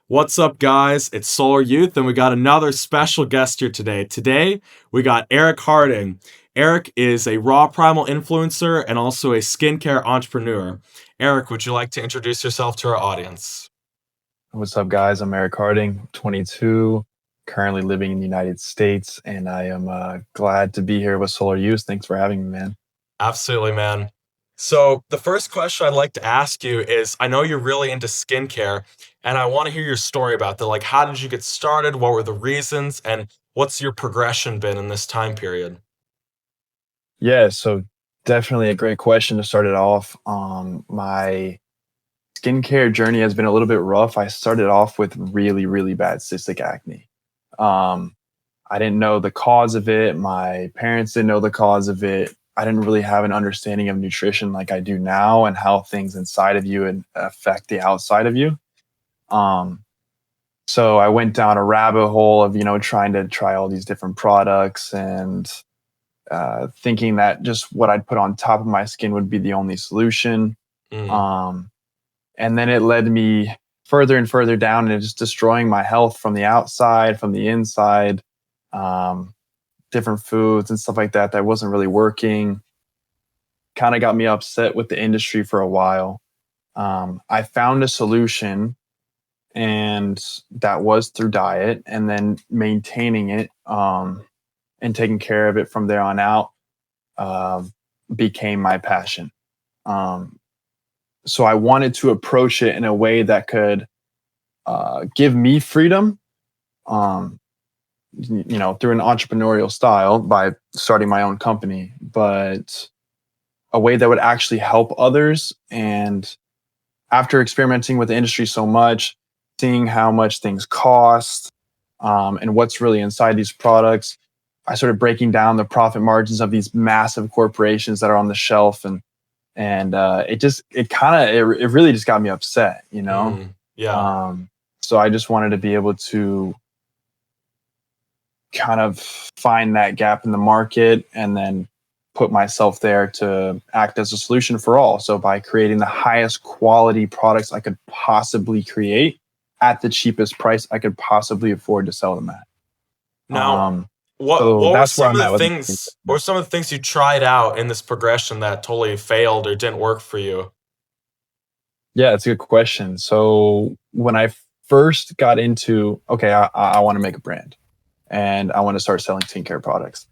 What's up, guys? It's Solar Youth, and we got another special guest here today. Today, we got Erik Harding. Erik is a raw primal influencer and also a skincare entrepreneur. Erik, would you like to introduce yourself to our audience? What's up, guys? I'm Erik Harding, 22, currently living in the United States, and I am glad to be here with Solar Youth. Thanks for having me, man. Absolutely, man. So, the first question I'd like to ask you is I know you're really into skincare, and I want to hear your story about that. Like, how did you get started? What were the reasons? And what's your progression been in this time period? Yeah, so definitely a great question to start it off. My skincare journey has been a little bit rough. I started off with really, really bad cystic acne. Um, I didn't know the cause of it. My parents didn't know the cause of it. I didn't really have an understanding of nutrition like I do now and how things inside of you and affect the outside of you. Um, so I went down a rabbit hole of, trying to try all these different products and thinking that just what I'd put on top of my skin would be the only solution. Mm, Um, and then it led me further and further down and just destroying my health from the outside, from the inside, um, different foods and stuff like that that wasn't really working. Kind of got me upset with the industry for a while. I found a solution, and that was through diet and then maintaining it and taking care of it from there on out um, became my passion. Um, so I wanted to approach it in a way that could give me freedom, um, through an entrepreneurial style by starting my own company, but a way that would actually help others. And after experimenting with the industry so much, seeing how much things cost and what's really inside these products, I started breaking down the profit margins of these massive corporations that are on the shelf, and it really just got me upset. yeah. So I just wanted to be able to kind of find that gap in the market and then put myself there to act as a solution for all. So by creating the highest quality products I could possibly create at the cheapest price I could possibly afford to sell them at. Now, Um, what so what were that's where some I'm of the at with things? What were some of the things you tried out in this progression that totally failed or didn't work for you? Yeah, it's a good question. So when I first got into, okay, I want to make a brand and I want to start selling skincare products.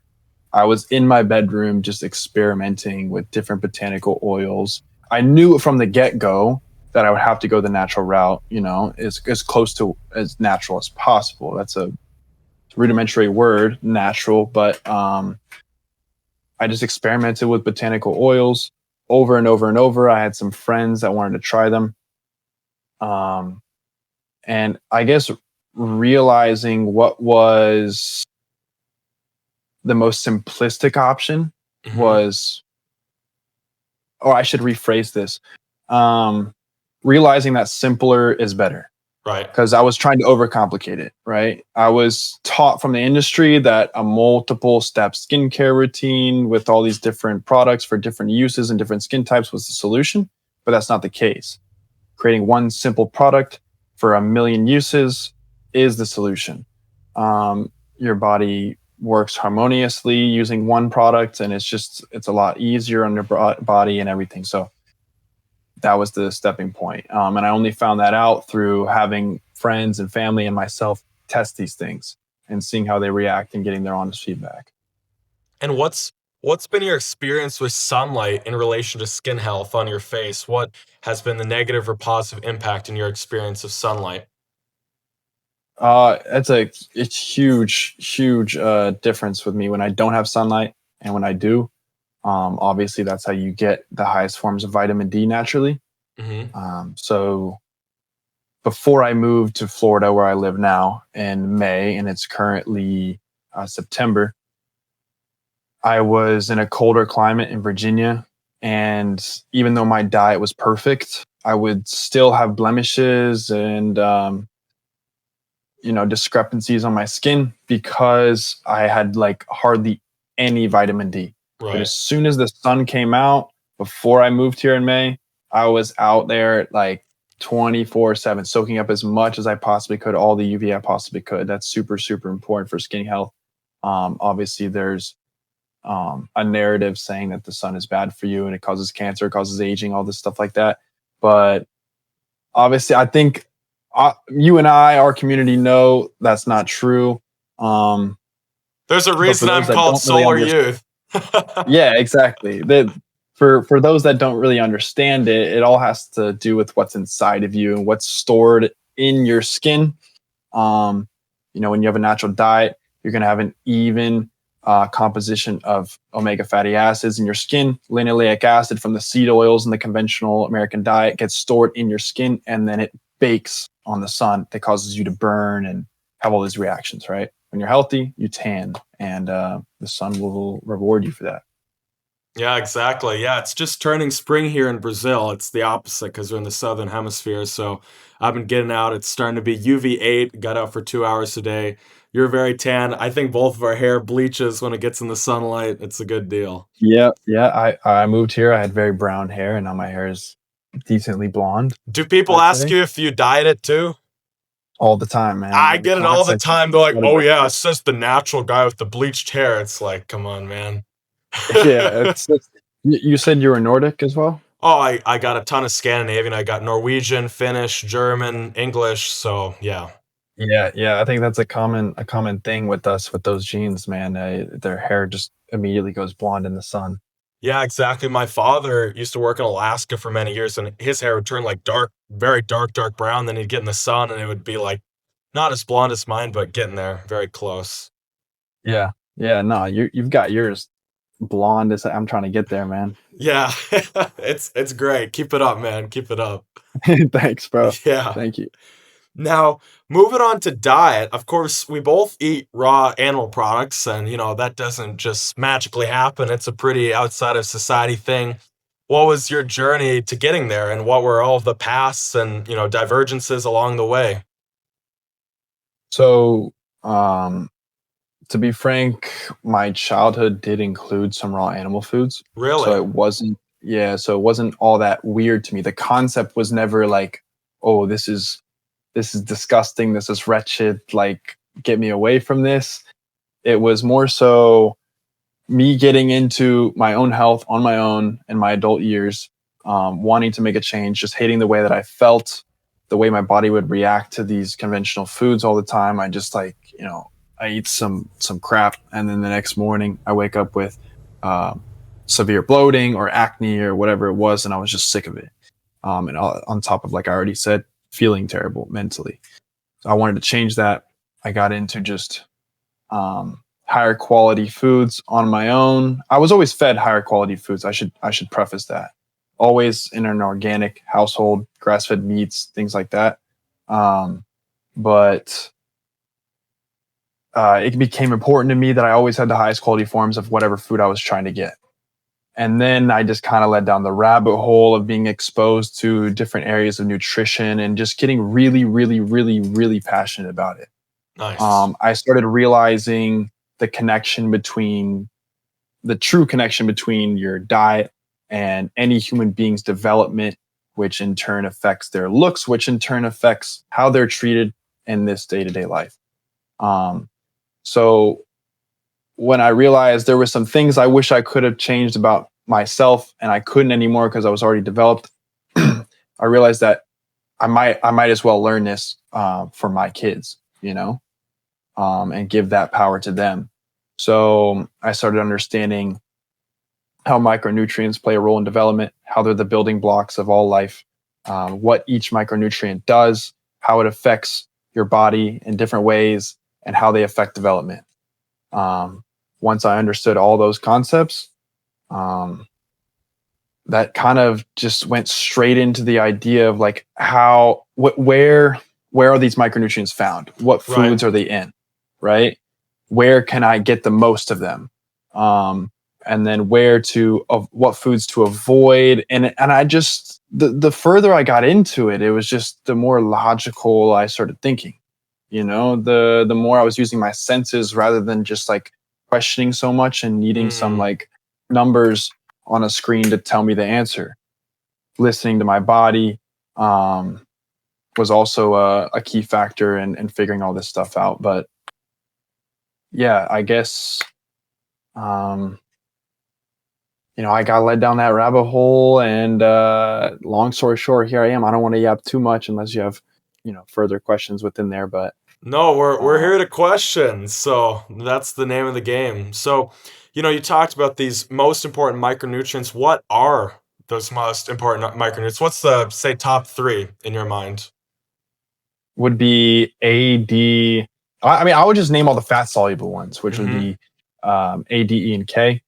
I was in my bedroom just experimenting with different botanical oils. I knew from the get go that I would have to go the natural route, as close to as natural as possible. That's a rudimentary word, natural, but I just experimented with botanical oils over and over and over. I had some friends that wanted to try them. Um, and I guess realizing what was the most simplistic option Hmm. was, or I should rephrase this, um, realizing that simpler is better Right. because I was trying to overcomplicate it, right? I was taught from the industry that a multiple step skincare routine with all these different products for different uses and different skin types was the solution, but that's not the case. Creating one simple product for a million uses is the solution. Your body works harmoniously using one product, and it's a lot easier on your body and everything. So that was the stepping point. And I only found that out through having friends and family and myself test these things and seeing how they react and getting their honest feedback. And what's been your experience with sunlight in relation to skin health on your face? What has been the negative or positive impact in your experience of sunlight? It's huge difference with me when I don't have sunlight and when I do. Obviously, that's how you get the highest forms of vitamin D naturally. Hmm. So before I moved to Florida, where I live now, in May, and it's currently September, I was in a colder climate in Virginia. And even though my diet was perfect, I would still have blemishes and, discrepancies on my skin because I had like hardly any vitamin D. But Right. as soon as the sun came out, before I moved here in May, I was out there like 24/7, soaking up as much as I possibly could, all the UV I possibly could. That's super, super important for skin health. Obviously, there's a narrative saying that the sun is bad for you and it causes cancer, it causes aging, all this stuff like that. But obviously, I think you and our community know that's not true. Um, There's a but for reason I'm those that called don't really Solar understand, Youth. yeah, exactly. For those that don't really understand it, it all has to do with what's inside of you and what's stored in your skin. When you have a natural diet, you're going to have an even composition of omega fatty acids in your skin. Linoleic acid from the seed oils in the conventional American diet gets stored in your skin, and then it bakes on the sun that causes you to burn and have all these reactions, right? When you're healthy, you tan, and the sun will reward you for that. Yeah, exactly. Yeah, it's just turning spring here in Brazil. It's the opposite because we're in the southern hemisphere. So I've been getting out. It's starting to be UV8. Got out for 2 hours today. You're very tan. I think both of our hair bleaches when it gets in the sunlight. It's a good deal. Yeah, yeah. I moved here. I had very brown hair, and now my hair is decently blonde. Do people I'd ask say you if you dyed it too? all the time, man. I In the get it all comments, the I see time. They're like, oh, photographs. yeah, it's just the natural guy with the bleached hair. It's like, come on, man. Yeah, you said you were Nordic as well. Oh, I got a ton of Scandinavian. I got Norwegian, Finnish, German, English. So, yeah. Yeah, yeah. I think that's a common thing with us with those genes, man. Their hair just immediately goes blonde in the sun. Yeah, exactly. My father used to work in Alaska for many years, and his hair would turn like dark, very dark, dark brown. Then he'd get in the sun, and it would be like not as blonde as mine, but getting there, very close. Yeah, yeah. No, you've got yours blonde as I'm trying to get there, man. Yeah, it's great. Keep it up, man. Keep it up. Thanks, bro. Yeah. Thank you. Now, moving on to diet, of course, we both eat raw animal products, and that doesn't just magically happen. It's a pretty outside of society thing. What was your journey to getting there, and what were all of the paths and divergences along the way? So, um, to be frank, my childhood did include some raw animal foods. So Really? it wasn't, yeah, so it wasn't all that weird to me. The concept was never like, oh, this is disgusting, this is wretched, like get me away from this. It was more so me getting into my own health on my own in my adult years, wanting to make a change, just hating the way that I felt, the way my body would react to these conventional foods all the time. I just like, I eat some crap, and then the next morning I wake up with severe bloating or acne or whatever it was, and I was just sick of it. And on top of, like I already said, feeling terrible mentally. So I wanted to change that. I got into just higher quality foods on my own. I was always fed higher quality foods. I should preface that. Always in an organic household, grass fed meats, things like that. But it became important to me that I always had the highest quality forms of whatever food I was trying to get. And then I just kind of led down the rabbit hole of being exposed to different areas of nutrition and just getting really, really, really, really passionate about it. Nice. I started realizing the true connection between your diet and any human being's development, which in turn affects their looks, which in turn affects how they're treated in this day-to-day life. So when I realized there were some things I wish I could have changed about myself and I couldn't anymore because I was already developed, I realized that I might as well learn this for my kids, and give that power to them. So I started understanding how micronutrients play a role in development, how they're the building blocks of all life, what each micronutrient does, how it affects your body in different ways, and how they affect development. Once I understood all those concepts, that kind of just went straight into the idea of like where are these micronutrients found? What Right. foods are they in? Right? Where can I get the most of them? And then what foods to avoid. And I just, the further I got into it, it was just the more logical I started thinking, the more I was using my senses rather than just like questioning so much and needing some Mm. like numbers on a screen to tell me the answer. Listening to my body, was also a key factor in figuring all this stuff out. But yeah, I guess, um, I got led down that rabbit hole, and long story short, here I am. I don't want to yap too much unless you have, further questions within there. But No, we're uh, here to question. So that's the name of the game. So, you talked about these most important micronutrients. What are those most important micronutrients? What's the, say, top three in your mind? would be AD. I mean, I would just name all the fat soluble ones, which would Mm-hmm. be A, D, E, and K.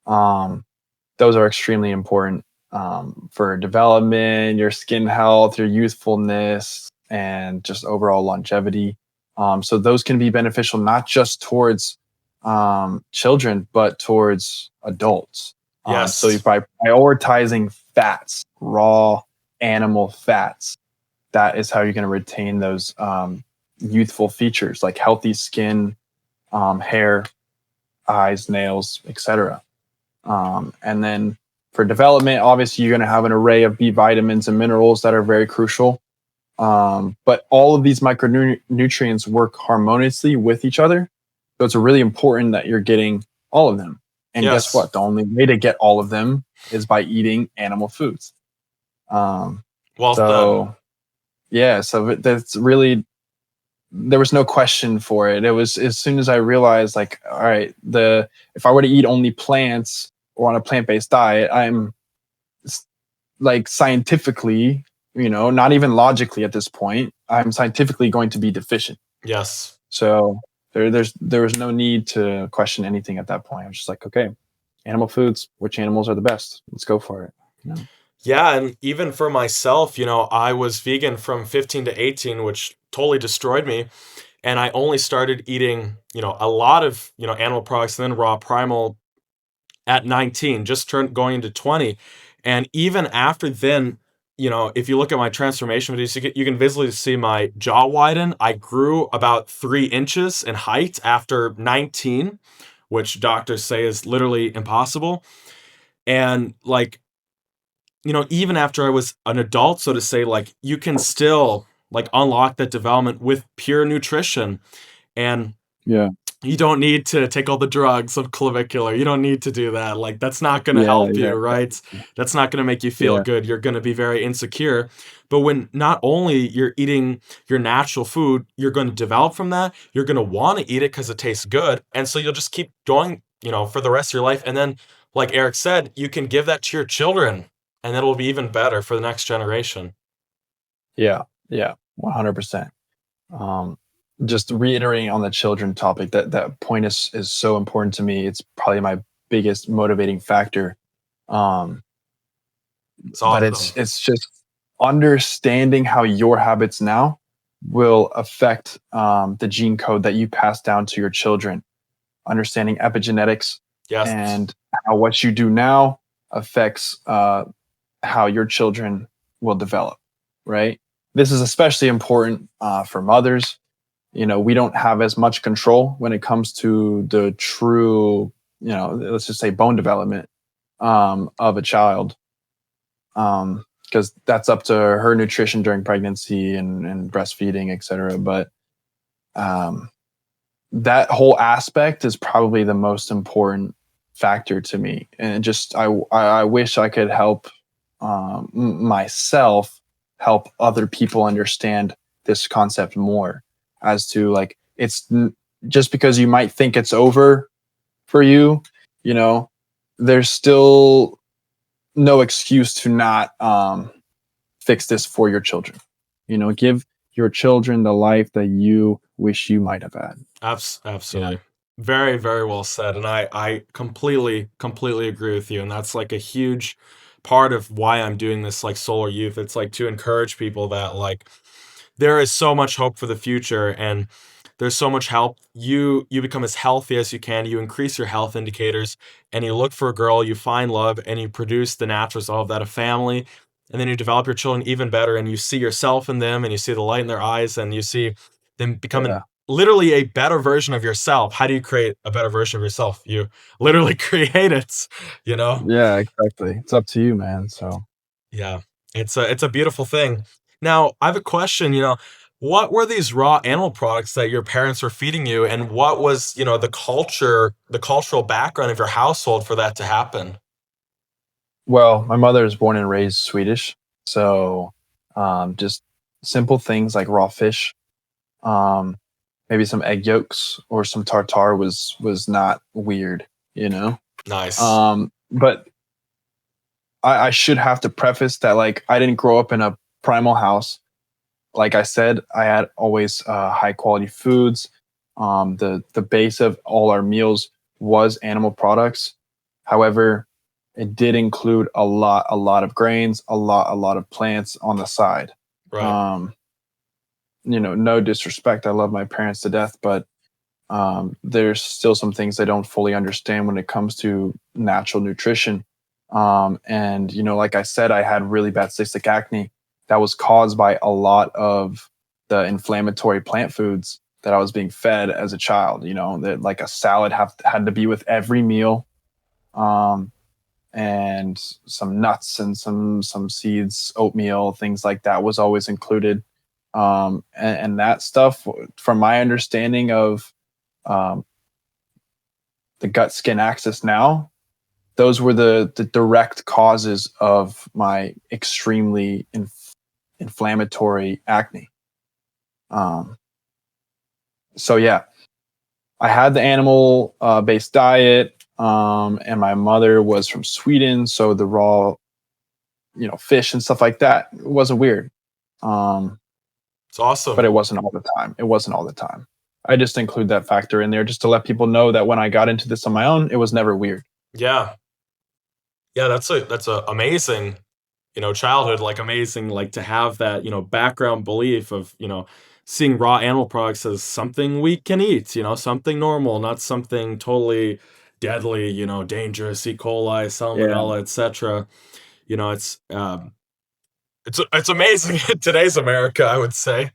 Um, those are extremely important for development, your skin health, your youthfulness, and just overall longevity. So those can be beneficial not just towards children, but towards adults. So Yes. by prioritizing fats, raw animal fats, that is how you're going to retain those youthful features like healthy skin, hair, eyes, nails, etc. And then for development, obviously, you're going to have an array of B vitamins and minerals that are very crucial. But all of these micronutrients work harmoniously with each other. So it's really important that you're getting all of them. And guess Yes. what? The only way to get all of them is by eating animal foods. Um, Well said. so, yeah, so that's really, there was no question for it. It was as soon as I realized, like, all right, if I were to eat only plants or on a plant-based diet, I'm like scientifically, not even logically at this point, I'm scientifically going to be deficient. Yes. So there was no need to question anything at that point. I was just like, okay, animal foods, which animals are the best? Let's go for it. Yeah, and even for myself, I was vegan from 15 to 18, which totally destroyed me. And I only started eating, a lot of, animal products and then raw primal at 19, just turned going into 20. And even after then, if you look at my transformation videos, you can visibly see my jaw widen. I grew about 3 inches in height after 19, which doctors say is literally impossible. And like, even after I was an adult, so to say, like you can still like unlock that development with pure nutrition. And Yeah. you don't need to take all the drugs of clavicular. You don't need to do that. Like that's not going to Yeah. help Yeah. you, right? That's not going to make you feel Yeah. good. You're going to be very insecure. But when not only you're eating your natural food, you're going to develop from that. You're going to want to eat it because it tastes good, and so you'll just keep going, for the rest of your life. And then, like Eric said, you can give that to your children, and it'll be even better for the next generation. Yeah. Yeah. 100%. Um, just reiterating on the children topic, that point is so important to me. It's probably my biggest motivating factor. Um, It's but awesome. it's just understanding how your habits now will affect the gene code that you pass down to your children. Understanding epigenetics Yes. and how what you do now affects how your children will develop. Right. This is especially important for mothers. We don't have as much control when it comes to the true, let's just say bone development of a child, because that's up to her nutrition during pregnancy and breastfeeding, et cetera. But um, that whole aspect is probably the most important factor to me. And just, I wish I could help myself help other people understand this concept more, as to like, just because you might think it's over for you, you know, there's still no excuse to not fix this for your children. Give your children the life that you wish you might have had. Absolutely. Very, very well said. And I completely, completely agree with you. And that's like a huge part of why I'm doing this like solar youth. It's like to encourage people that like there is so much hope for the future, and there's so much help. You become as healthy as you can, you increase your health indicators, and you look for a girl, you find love, and you produce the natural result of that, a family. And then you develop your children even better, and you see yourself in them, and you see the light in their eyes, and you see them Yeah. becoming literally a better version of yourself. How do you create a better version of yourself? You literally create it, you know? Yeah, exactly. It's up to you, man. So Yeah. It's a beautiful thing. Now, I have a question, what were these raw animal products that your parents were feeding you, and what was, the cultural background of your household for that to happen? Well, my mother is born and raised Swedish, so just simple things like raw fish, um, maybe some egg yolks or some tartare was not weird, you know. Nice. But I should have to preface that like I didn't grow up in a primal house. Like I said, I had always high quality foods. The base of all our meals was animal products. However, it did include a lot of grains, a lot of plants on the side. Right. Um, no disrespect. I love my parents to death, but there's still some things I don't fully understand when it comes to natural nutrition. And like I said, I had really bad cystic acne that was caused by a lot of the inflammatory plant foods that I was being fed as a child. That like a salad had to be with every meal, um, and some nuts and some seeds, oatmeal, things like that was always included. And that stuff, from my understanding of um, the gut skin axis now, those were the direct causes of my extremely inflammatory acne. Um, so yeah, I had the animal based diet, and my mother was from Sweden, so the raw, fish and stuff like that wasn't weird. Um, It's awesome. but it wasn't all the time. It wasn't all the time. I just include that factor in there just to let people know that when I got into this on my own, it was never weird. Yeah. Yeah, that's a amazing, childhood, like amazing, like to have that, background belief of, seeing raw animal products as something we can eat, something normal, not something totally deadly, dangerous, E. coli, Yeah. salmonella, etc. It's amazing in today's America, I would say.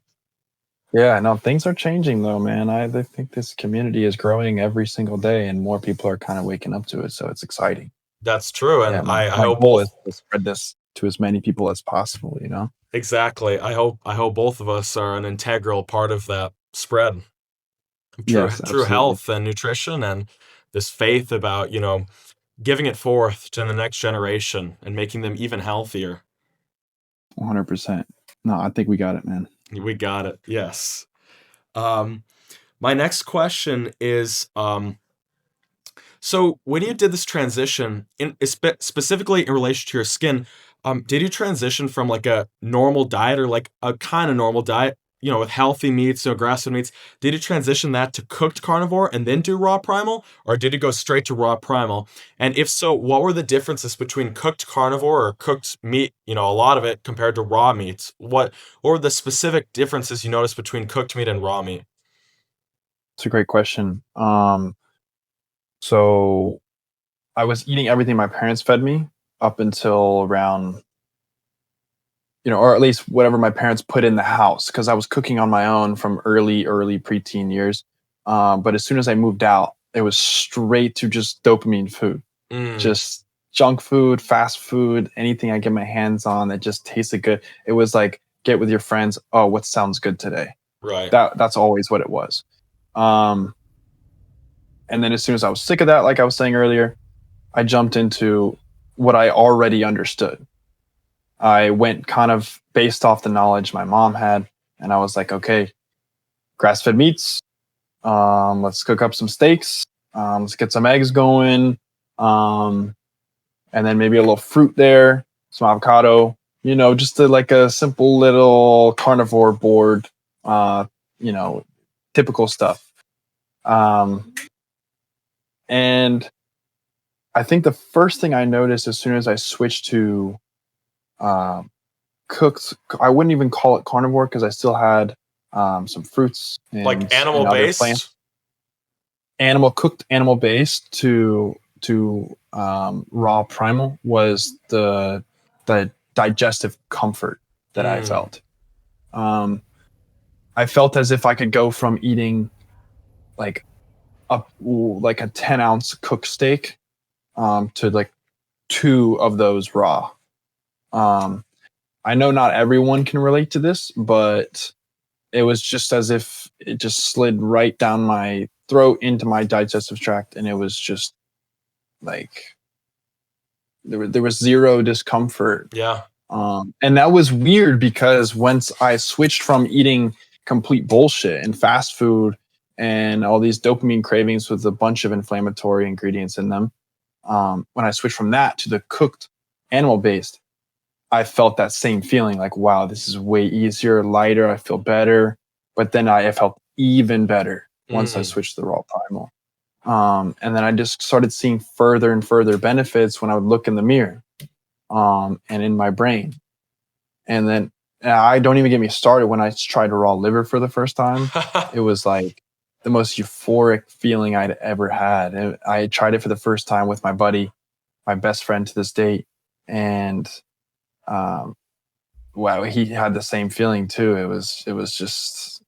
Yeah, no, things are changing though, man. I think this community is growing every single day and more people are kind of waking up to it. So it's exciting. That's true, Yeah, and I my hope goal both. is to spread this to as many people as possible. Exactly. I hope both of us are an integral part of that spread. True Yes, true absolutely. health and nutrition and this faith about, giving it forth to the next generation and making them even healthier. 100%. No, I think we got it, man. We got it. Yes. Um, my next question is, so when you did this transition, specifically in relation to your skin, did you transition from like a normal diet or like a kind of normal diet, with healthy meats, grass-fed meats? Did you transition that to cooked carnivore and then do raw primal, or did you go straight to raw primal? And if so, what were the differences between cooked carnivore or cooked meat, a lot of it compared to raw meats? What were the specific differences you noticed between cooked meat and raw meat? It's a great question. So I was eating everything my parents fed me up until around, or at least whatever my parents put in the house, because I was cooking on my own from early preteen years. But as soon as I moved out, it was straight to just dopamine food, Mm, just junk food, fast food, anything I get my hands on that just tasted good. It was like get with your friends. Oh, what sounds good today? right. That's always what it was. Um, and then as soon as I was sick of that, like I was saying earlier, I jumped into what I already understood. I went kind of based off the knowledge my mom had, and I was like, okay, grass fed meats. Let's cook up some steaks. Let's get some eggs going. Um, and then maybe a little fruit there, some avocado, just like a simple little carnivore board, uh, you know, typical stuff. Um, and I think the first thing I noticed as soon as I switched to uh, cooked, I wouldn't even call it carnivore because I still had some fruits Like and animal other plants, based? cooked animal based to raw primal was the digestive comfort that I Mm, felt. Um, I felt as if I could go from eating like like a 10-ounce cooked steak to like two of those raw. Um, I know not everyone can relate to this, but it was just as if it just slid right down my throat into my digestive tract, and it was just like there was zero discomfort. Yeah. And that was weird because once I switched from eating complete bullshit and fast food and all these dopamine cravings with a bunch of inflammatory ingredients in them, when I switched from that to the cooked animal based, I felt that same feeling like, wow, this is way easier, lighter. I feel better. But then I felt even better once I Mm. switched to the raw primal. And then I just started seeing further and further benefits when I would look in the mirror, and in my brain. And then I don't even get me started when I tried raw liver for the first time. It was like the most euphoric feeling I'd ever had. And I tried it for the first time with my buddy, my best friend to this date. And um, wow, he had the same feeling too. It was just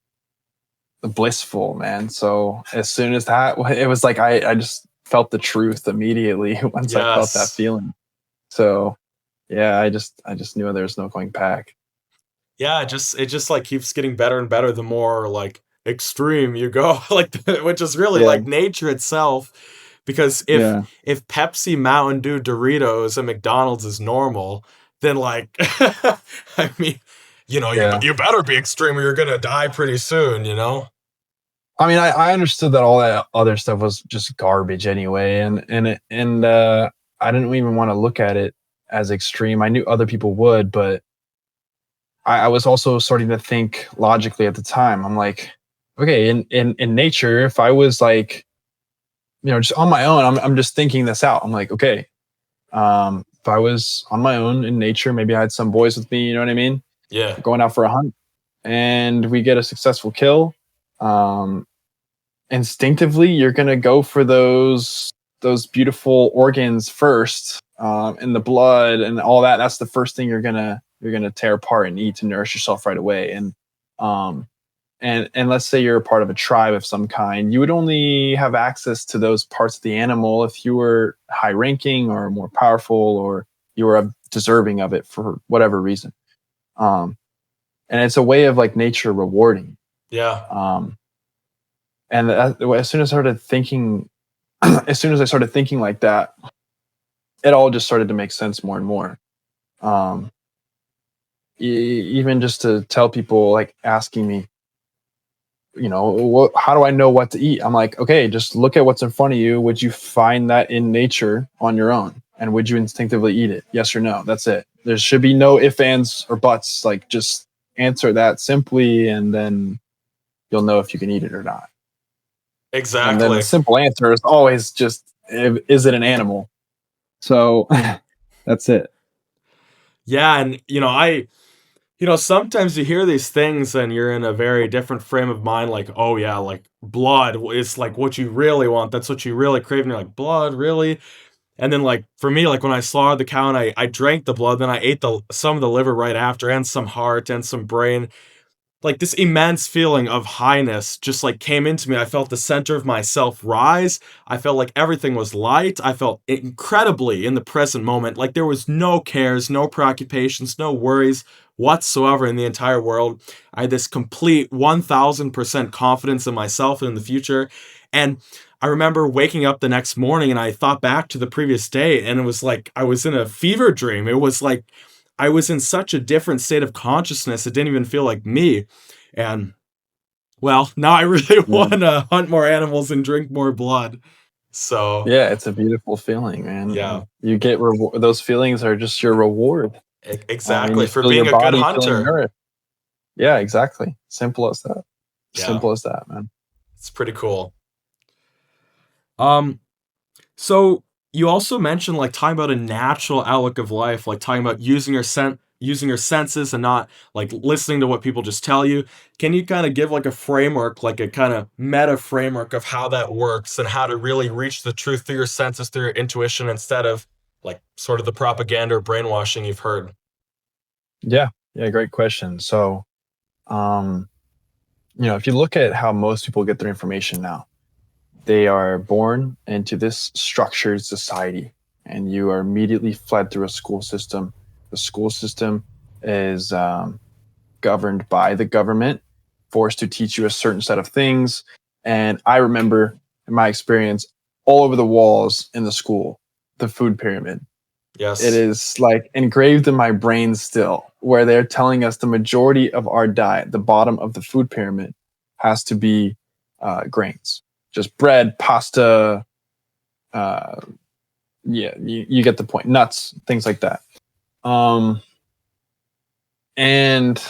blissful, man. So as soon as that, it was like I just felt the truth immediately once I felt that Yes. feeling. So yeah, I just knew there was no going back. Yeah, it just like keeps getting better and better the more like extreme you go, like which is really Yeah, like nature itself. Because if yeah, if Pepsi, Mountain Dew, Doritos, and McDonald's is normal, then like I mean, yeah. you better be extreme or you're gonna die pretty soon, you know? I mean, I understood that all that other stuff was just garbage anyway, and I didn't even want to look at it as extreme. I knew other people would, but I was also starting to think logically at the time. I'm like, okay, in nature, if I was like, just on my own, I'm just thinking this out. I'm like, okay, if I was on my own in nature, maybe I had some boys with me. You know what I mean? Yeah. We're going out for a hunt, and we get a successful kill. Um, Instinctively you're going to go for those beautiful organs first, and the blood and all that. That's the first thing you're gonna tear apart and eat to nourish yourself right away. Um and let's say you're a part of a tribe of some kind, you would only have access to those parts of the animal if you were high ranking or more powerful, or you were deserving of it for whatever reason. um and it's a way of like nature rewarding. Yeah. um and as soon as I started thinking as soon as I started thinking like that, it all just started to make sense more and more. Um, Even just to tell people, like asking me, how do I know what to eat? I'm like, okay, just look at what's in front of you. Would you find that in nature on your own? And would you instinctively eat it? Yes or no? That's it. There should be no ifs, ands, or buts. Like just answer that simply, and then you'll know if you can eat it or not. And then the Exactly. simple answer is always just, is it an animal? So that's it. Yeah, and sometimes you hear these things and you're in a very different frame of mind, like, oh yeah, like blood is like what you really want. That's what you really crave. And you're like, blood, really? And then like for me, like when I slaughtered the cow and I drank the blood, then I ate some of the liver right after, and some heart and some brain. Like this immense feeling of highness just like came into me. I felt the center of myself rise. I felt like everything was light. I felt incredibly in the present moment. Like there was no cares, no preoccupations, no worries whatsoever in the entire world. I had this complete 1000% confidence in myself and in the future. And I remember waking up the next morning and I thought back to the previous day, and it was like I was in a fever dream. It was like I was in such a different state of consciousness, it didn't even feel like me. And well, now I really Yeah. want to hunt more animals and drink more blood. So, Yeah, it's a beautiful feeling, man. yeah, You get those feelings are just your reward. And exactly. you For feel your being a good body feeling hunter. nourished. Yeah, exactly. Simple as that. Yeah, Simple as that, man. it's pretty cool. Um, so you also mentioned like talking about a natural outlook of life, like talking about using your senses and not like listening to what people just tell you. Can you kind of give like a framework, like a kind of meta framework of how that works and how to really reach the truth through your senses, through your intuition, instead of like sort of the propaganda or brainwashing you've heard? Yeah. Yeah, great question. So, um, if you look at how most people get their information now, they are born into this structured society, and you are immediately fled through a school system. The school system is governed by the government, forced to teach you a certain set of things. And I remember in my experience, all over the walls in the school, the food pyramid. It Yes. is like engraved in my brain still, where they're telling us the majority of our diet, the bottom of the food pyramid, has to be grains, just bread, pasta. Uh, yeah, you get the point. Nuts, things like that. Um, and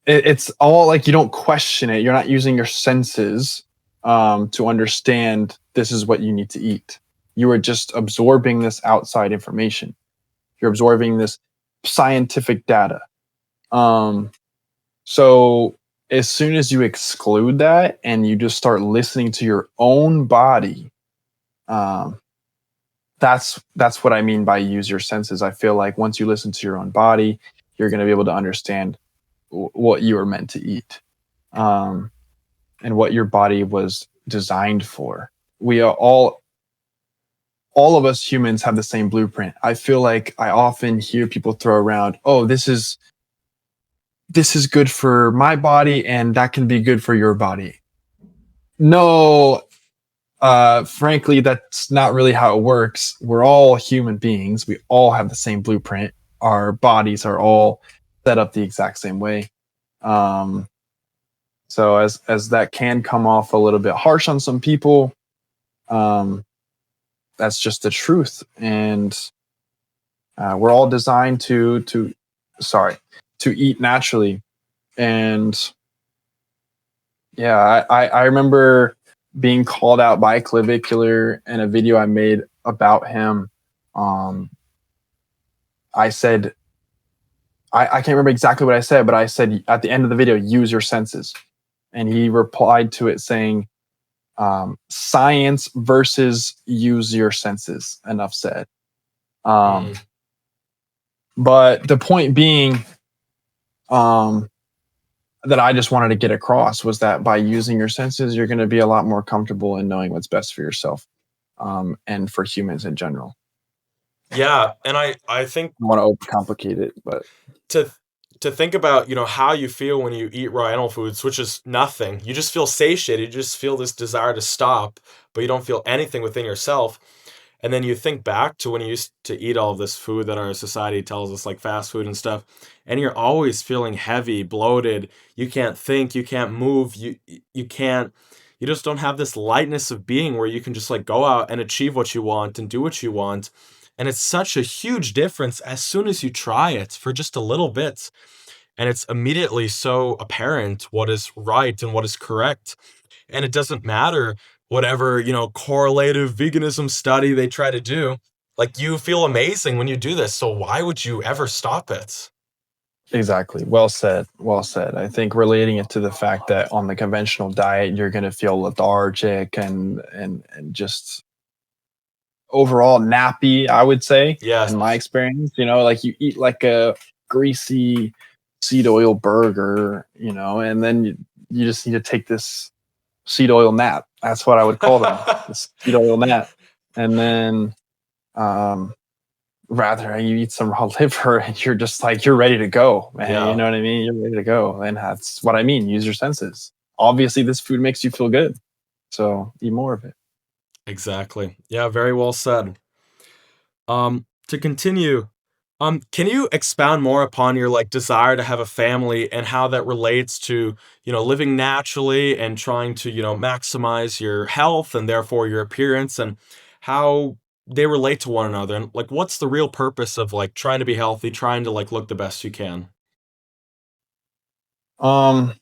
it's all like you don't question it. You're not using your senses to understand this is what you need to eat. You are just absorbing this outside information. You're absorbing this scientific data. Um, so as soon as you exclude that and you just start listening to your own body, um, that's what I mean by use your senses. I feel like once you listen to your own body, you're going to be able to understand what you were meant to eat, um, and what your body was designed for. We are all of us humans have the same blueprint. I feel like I often hear people throw around, "Oh, this is good for my body, and that can be good for your body." No, frankly, that's not really how it works. We're all human beings. We all have the same blueprint. Our bodies are all set up the exact same way. Um, so as that can come off a little bit harsh on some people, um, that's just the truth. And we're all designed to eat naturally. And yeah, I remember being called out by Clavicular in a video I made about him. Um, I said, I can't remember exactly what I said, but I said at the end of the video, use your senses. And he replied to it saying, science versus use your senses. Enough said. Mm. But the point being, um, that I just wanted to get across was that by using your senses, you're going to be a lot more comfortable in knowing what's best for yourself, and for humans in general. Yeah, and I think I want to overcomplicate it, but to to think about, how you feel when you eat raw animal foods, which is nothing. You just feel satiated, you just feel this desire to stop, but you don't feel anything within yourself. And then you think back to when you used to eat all of this food that our society tells us, like fast food and stuff, and you're always feeling heavy, bloated. You can't think, you can't move, you can't, you just don't have this lightness of being where you can just like go out and achieve what you want and do what you want. And it's such a huge difference as soon as you try it for just a little bit. And it's immediately so apparent what is right and what is correct. And it doesn't matter whatever, correlative veganism study they try to do. Like, you feel amazing when you do this. So why would you ever stop it? exactly. Well said. Well said. I think relating it to the fact that on the conventional diet, you're going to feel lethargic and just overall nappy, I would say, in my Yes. experience. Like you eat like a greasy seed oil burger, and then you just need to take this seed oil nap. That's what I would call them, the seed oil nap. And then um, rather you eat some raw liver and you're just like, you're ready to go, man. You Yeah, know what I mean? You're ready to go. And that's what I mean. Use your senses. Obviously, this food makes you feel good. So eat more of it. exactly. Yeah, very well said. To continue, can you expound more upon your like desire to have a family and how that relates to, living naturally and trying to, maximize your health and therefore your appearance, and how they relate to one another, and like what's the real purpose of like trying to be healthy, trying to like look the best you can? Um,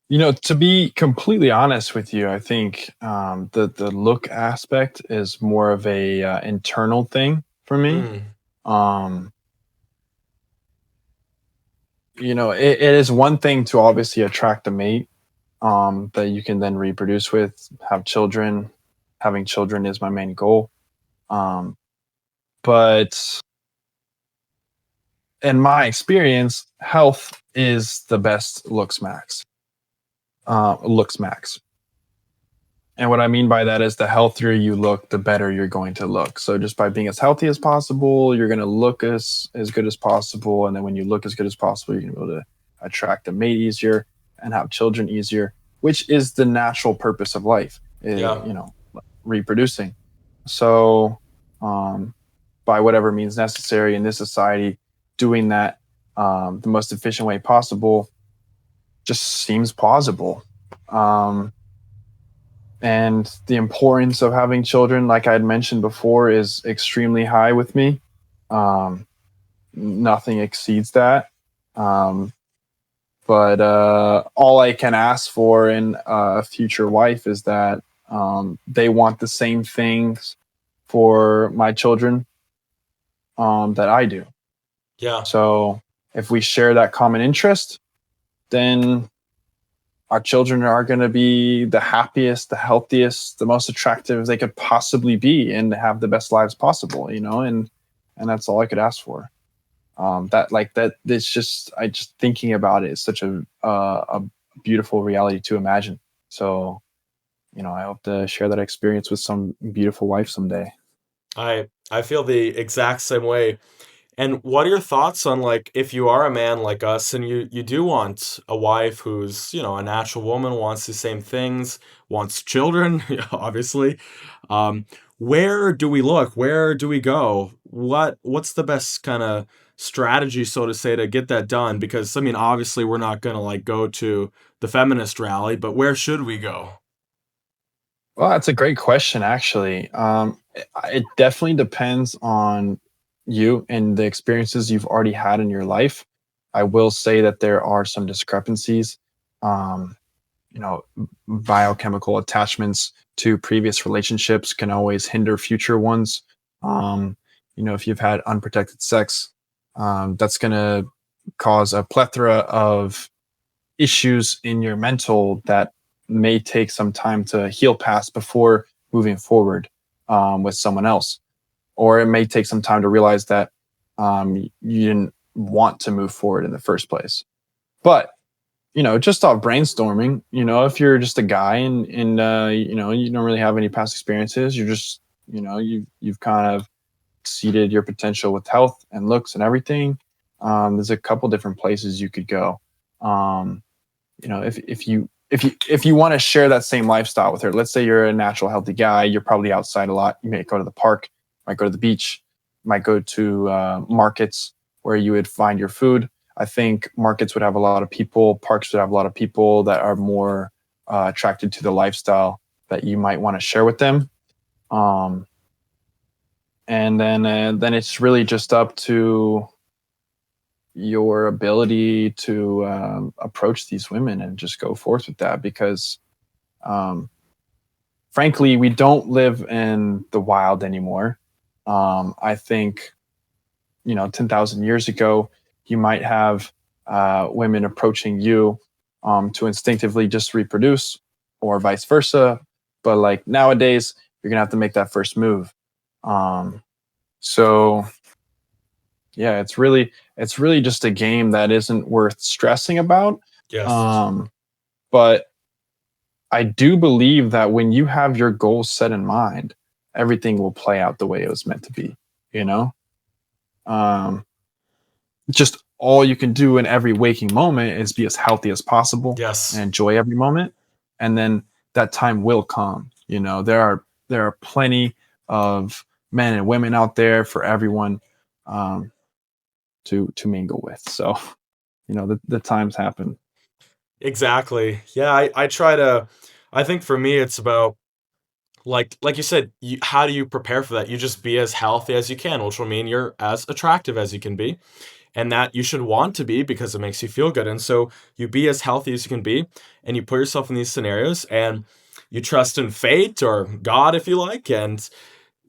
to be completely honest with you, I think the look aspect is more of a internal thing for me. Mm, Um, it is one thing to obviously attract a mate that you can then reproduce with, have children. Having children is my main goal. Um, but in my experience, health is the best looks max. Looks max. And what I mean by that is the healthier you look, the better you're going to look. So just by being as healthy as possible, you're going to look as good as possible. And then when you look as good as possible, you're going to be able to attract a mate easier and have children easier, which is the natural purpose of life, Yeah. reproducing. So by whatever means necessary in this society, doing that the most efficient way possible just seems plausible. Um, and the importance of having children, like I had mentioned before, is extremely high with me. Um, Nothing exceeds that. Um, but all I can ask for in a future wife is that they want the same things for my children that I do. Yeah. So if we share that common interest, then our children are going to be the happiest, the healthiest, the most attractive they could possibly be, and have the best lives possible. And that's all I could ask for. That like that. It's just I just thinking about it is such a beautiful reality to imagine. So I hope to share that experience with some beautiful wife someday. I feel the exact same way. And what are your thoughts on, like, if you are a man like us and you do want a wife who's, a natural woman, wants the same things, wants children, obviously. Um, where do we look? Where do we go? What's the best kind of strategy, so to say, to get that done? Because I mean, obviously we're not gonna like go to the feminist rally, but where should we go? Well, that's a great question, actually. It definitely depends on you and the experiences you've already had in your life. I will say that there are some discrepancies. Um, you know, Biochemical attachments to previous relationships can always hinder future ones. Um, if you've had unprotected sex, that's going to cause a plethora of issues in your mental that may take some time to heal past before moving forward with someone else. Or it may take some time to realize that you didn't want to move forward in the first place. But just off brainstorming, if you're just a guy and you don't really have any past experiences, you're just you've kind of exceeded your potential with health and looks and everything. There's a couple different places you could go. Um, if you want to share that same lifestyle with her, let's say you're a natural healthy guy, you're probably outside a lot. You may go to the park, might go to the beach, might go to markets where you would find your food. I think markets would have a lot of people, parks would have a lot of people that are more attracted to the lifestyle that you might want to share with them. Um, and then it's really just up to your ability to approach these women and just go forth with that, because um, frankly, we don't live in the wild anymore. I think 10,000 years ago, you might have women approaching you to instinctively just reproduce, or vice versa. But like nowadays, you're gonna have to make that first move. Um, so yeah, it's really just a game that isn't worth stressing about. Yes. Um, but I do believe that when you have your goals set in mind, everything will play out the way it was meant to be. You know, um, just all you can do in every waking moment is be as healthy as possible and Yes. enjoy every moment, and then that time will come. There are plenty of men and women out there for everyone um, to mingle with. So the times happen. Exactly. Yeah, I try to. I think for me it's about, like you said, how do you prepare for that? You just be as healthy as you can, which will mean you're as attractive as you can be, and that you should want to be because it makes you feel good. And so you be as healthy as you can be, and you put yourself in these scenarios, and you trust in fate or God, if you like, and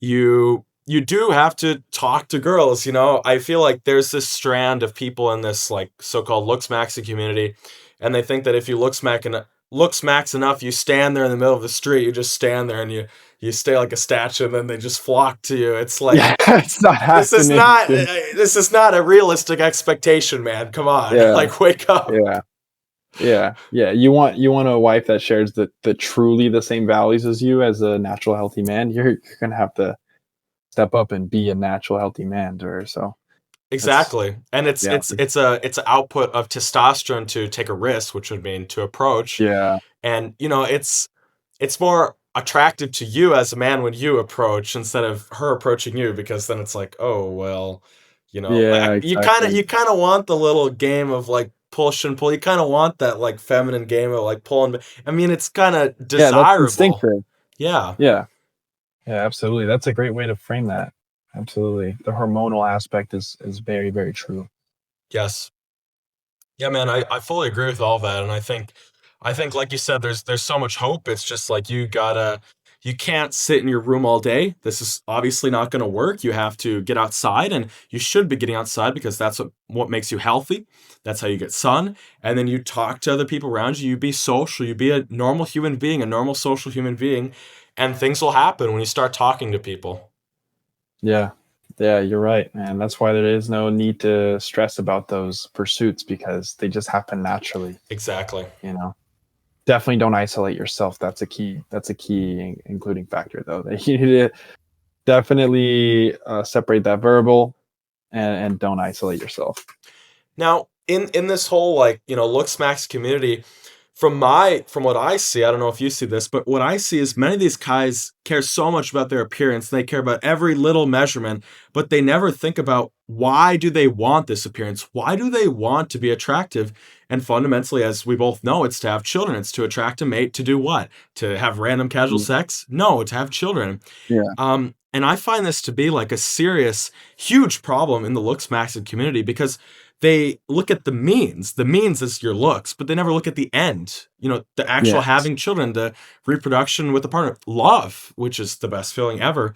you do have to talk to girls. I feel like there's this strand of people in this like so-called Looksmaxxing community, and they think that if you looksmax enough, you stand there in the middle of the street, you just stand there and you stay like a statue, and then they just flock to you. It's like, Yeah, it's not this is happening. not this is not a realistic expectation, man. Come on. Yeah, Like, wake up. yeah. Yeah. You want a wife that shares the truly the same values as you as a natural healthy man. You're gonna have to step up and be a natural healthy man to her. So that's Exactly. And it's it's reality. it's a it's an output of testosterone to take a risk, which would mean to approach. Yeah. And it's more attractive to you as a man when you approach instead of her approaching you, because then it's like, oh well, Yeah, you exactly. kind of want the little game of like push and pull. You kind of want that like feminine game of like pulling. I mean, it's kind of Yeah, that's desirable. instinctive. Yeah. Yeah. Yeah, absolutely. That's a great way to frame that. Absolutely. The hormonal aspect is very, very true. Yes. Yeah, man, I fully agree with all that, and I think like you said, there's so much hope. It's just like you can't sit in your room all day. This is obviously not going to work. You have to get outside, and you should be getting outside because that's what makes you healthy. That's how you get sun, and then you talk to other people around you. You be social. You be a normal human being, a normal social human being, and things will happen when you start talking to people. Yeah. Yeah, you're right, man. That's why there is no need to stress about those pursuits because they just happen naturally, Exactly. you know. Definitely don't isolate yourself. That's a key including factor though. That you need to definitely separate that verbal and don't isolate yourself. Now, in this whole like, looks max community, from what I see, I don't know if you see this, but what I see is many of these guys care so much about their appearance. They care about every little measurement, but they never think about why do they want this appearance? Why do they want to be attractive? And fundamentally, as we both know, it's to have children. It's to attract a mate to do what? To have random casual Mm. sex? No, to have children. Yeah. And I find this to be like a serious, huge problem in the looks maxing community because they look at the means. The means is your looks, but they never look at the end. The actual Yes. having children, the reproduction with a partner, love, which is the best feeling ever.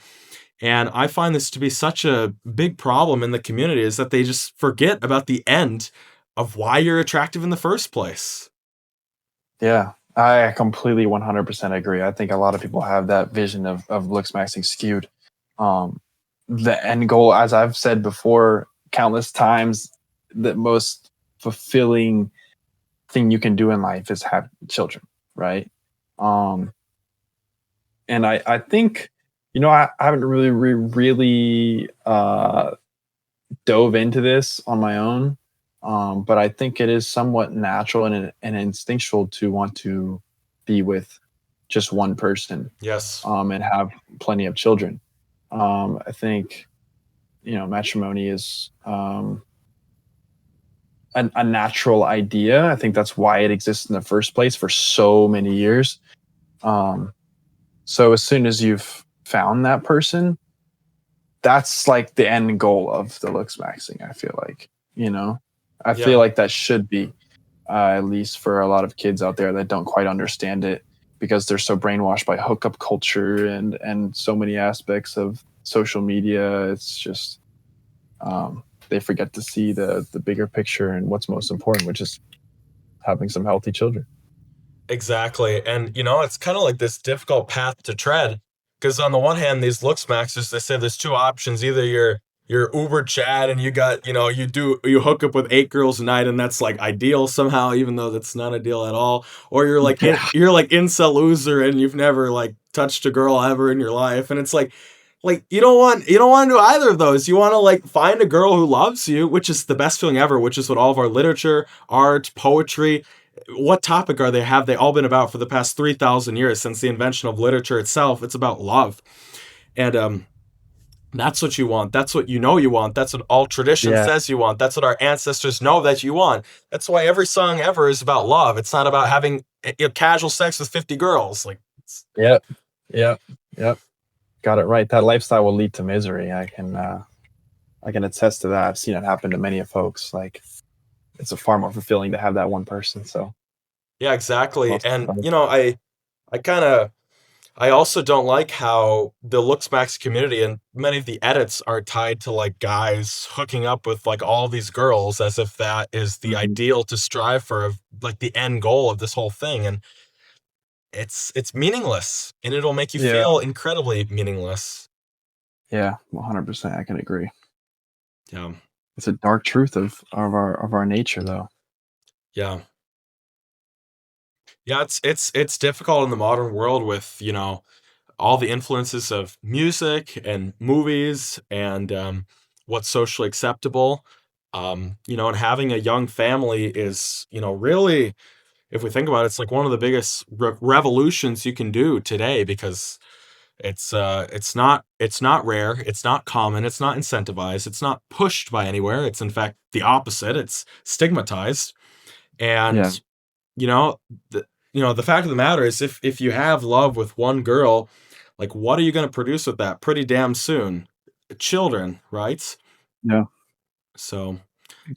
And I find this to be such a big problem in the community is that they just forget about the end of why you're attractive in the first place. Yeah. I completely 100% agree. I think a lot of people have that vision of looks maxing skewed. Um, the end goal, as I've said before countless times, the most fulfilling thing you can do in life is have children, right? Um, and I think, I haven't really dove into this on my own, but I think it is somewhat natural and instinctual to want to be with just one person, Yes. and have plenty of children. I think matrimony is a natural idea. I think that's why it exists in the first place for so many years. Um, so as soon as you've found that person, that's like the end goal of the looks maxing. I feel like, I feel Yeah. like that should be, at least for a lot of kids out there that don't quite understand it because they're so brainwashed by hookup culture and so many aspects of social media. It's just, they forget to see the bigger picture and what's most important, which is having some healthy children. Exactly. And it's kind of like this difficult path to tread because on the one hand, these looks maxers, they say there's two options. Either you're Uber Chad and you hook up with 8 girls a night and that's like ideal somehow, even though that's not ideal at all. Or Yeah. you're like incel loser and you've never like touched a girl ever in your life. And it's like you don't want to do either of those. You want to like find a girl who loves you, which is the best feeling ever, which is what all of our literature, art, poetry, what topic have they all been about for the past 3,000 years since the invention of literature itself? It's about love. And that's what you want. That's what you want. That's what all tradition Yeah. says you want. That's what our ancestors know that you want. That's why every song ever is about love. It's not about having casual sex with 50 girls. Like, Yep. Yep. Yep. Got it right. That lifestyle will lead to misery. I can attest to that. I've seen it happen to many of folks. Like it's a far more fulfilling to have that one person. So yeah, exactly. well And said. I kind of I also don't like how the Looksmax community and many of the edits are tied to like guys hooking up with like all these girls as if that is the Mhm. ideal to strive for of like the end goal of this whole thing. And it's meaningless and it'll make you Yeah. feel incredibly meaningless. Yeah. 100%. I can agree. Yeah. It's a dark truth of our nature, though. Yeah. Yeah, it's difficult in the modern world with, all the influences of music and movies and what's socially acceptable. And having a young family is, really, if we think about it, it's like one of the biggest revolutions you can do today because it's not rare, it's not common, it's not incentivized, it's not pushed by anywhere. It's in fact the opposite. It's stigmatized. Yeah. And you know the fact of the matter is, if you have love with one girl, like, what are you going to produce with that pretty damn soon? Children, right? Yeah. So